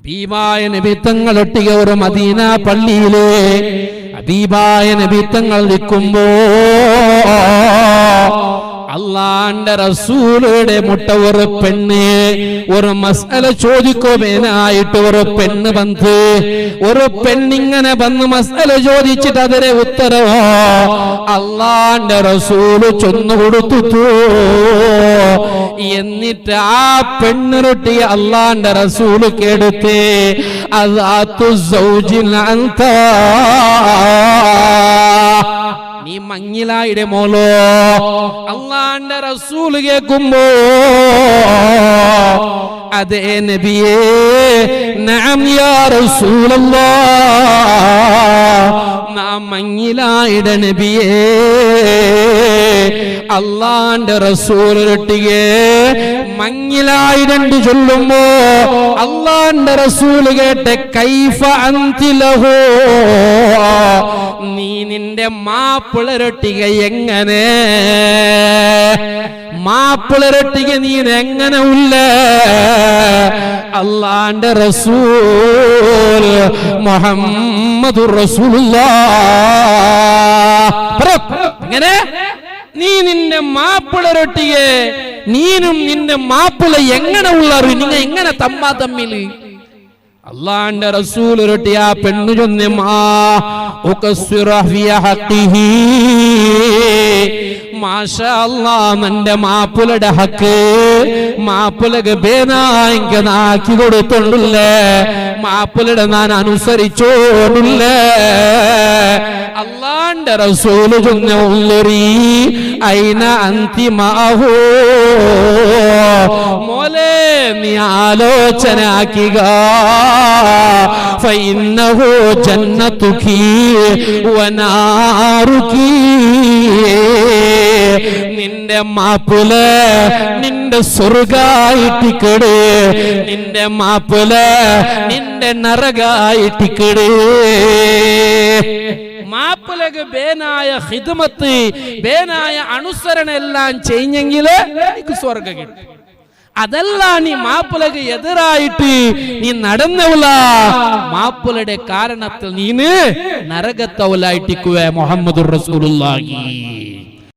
ഹബീബായ നബി തങ്ങളൊട്ടിയ ഒരു മദീന പള്ളിയിലെ ഹബീബായ നബി തങ്ങൾ നിൽക്കുമ്പോ അള്ളാന്റെ റസൂലുടെ മുട്ട ഒരു പെണ്ണ് ഒരു മസ്അല ചോദിക്കുവാനായിട്ട് ഒരു പെണ്ണ് വന്ന് ഒരു പെണ്ണിങ്ങനെ വന്ന് മസ്അല ചോദിച്ചിട്ട് അതിലെ ഉത്തരവോ അള്ളാന്റെ റസൂല് ചൊന്നു കൊടുത്തു. എന്നിട്ട് ആ പെണ്ണിനൊട്ടിയ അള്ളാന്റെ റസൂല് കേടുത്ത് അദാതു സൗജിൻ അൻത, നീ മങ്ങിലായിടെ മോളോ. അള്ളാന്റെ റസൂല് കേൾക്കുമ്പോ അതേ നബിയേ നഅം യാ റസൂലല്ലാഹ്, നാം മങ്ങിലായിടെ നബിയേ. അള്ളാന്റെ റസൂലിനെ മങ്ങിലായിരണ്ട് ചൊല്ലുമ്പോ അള്ളാന്റെ റസൂല് കേട്ടെ കൈഫ അൻതി ലഹു, നീ നിന്റെ മാപ്പിളരൊട്ടിക എങ്ങനെ, മാപ്പിളരൊട്ടിക നീ എങ്ങനെ ഉള്ള. അള്ളാന്റെ റസൂൽ മുഹമ്മദുർ റസൂലുള്ളാഹ് എങ്ങനെ നീ നിന്റെ മാപ്പിളരൊട്ടിയെ നീനും നിന്റെ മാപ്പിള എങ്ങനെ ഉള്ളവർ, നിങ്ങൾ എങ്ങനെ തമ്മാ തമ്മിൽ. അള്ളാന്റെ റസൂൽ ഒരൊട്ടി ആ പെണ്ണു ചൊന്നെ മാഷാ അല്ലാഹ്, എന്റെ മാപ്പിളയുടെ ഹക്ക് മാപ്പിളക്ക് ബേനായിക്ക് നാക്കി കൊടുത്തോണ്ടില്ലേ, മാപ്പിളയുടെ ഞാൻ അനുസരിച്ചോണ്ടില്ലേ. അള്ളാന്റെ റസൂല് ചൊന്നെ ഉള്ളൊരി ഐന അന്തിമാഹോ, മോലെ നീ ആലോചന ആക്കുക. ഫഇന്നഹു ജന്നതുകി വനാറുകി, നിന്റെ മാപ്പിള നിന്റെ സ്വർഗായിട്ടിക്കട്, നിന്റെ മാപ്പിള നിന്റെ നരകായിട്ടിക്കട്. മാപ്പിളക്ക് ബേനായ ഖിദ്മത്ത് ബേനായ അനുസരണ എല്ലാം ചെയ്യെങ്കില് എനിക്ക് സ്വർഗം കിട്ടും. അതല്ല നീ മാപ്പിളക്ക് എതിരായിട്ട് നീ നടന്നവള, മാപ്പിളയുടെ കാരണത്തിൽ നീ നരകത്തവലായിട്ടിക്കുവേ. മുഹമ്മദുർ റസൂലുള്ളാഹി.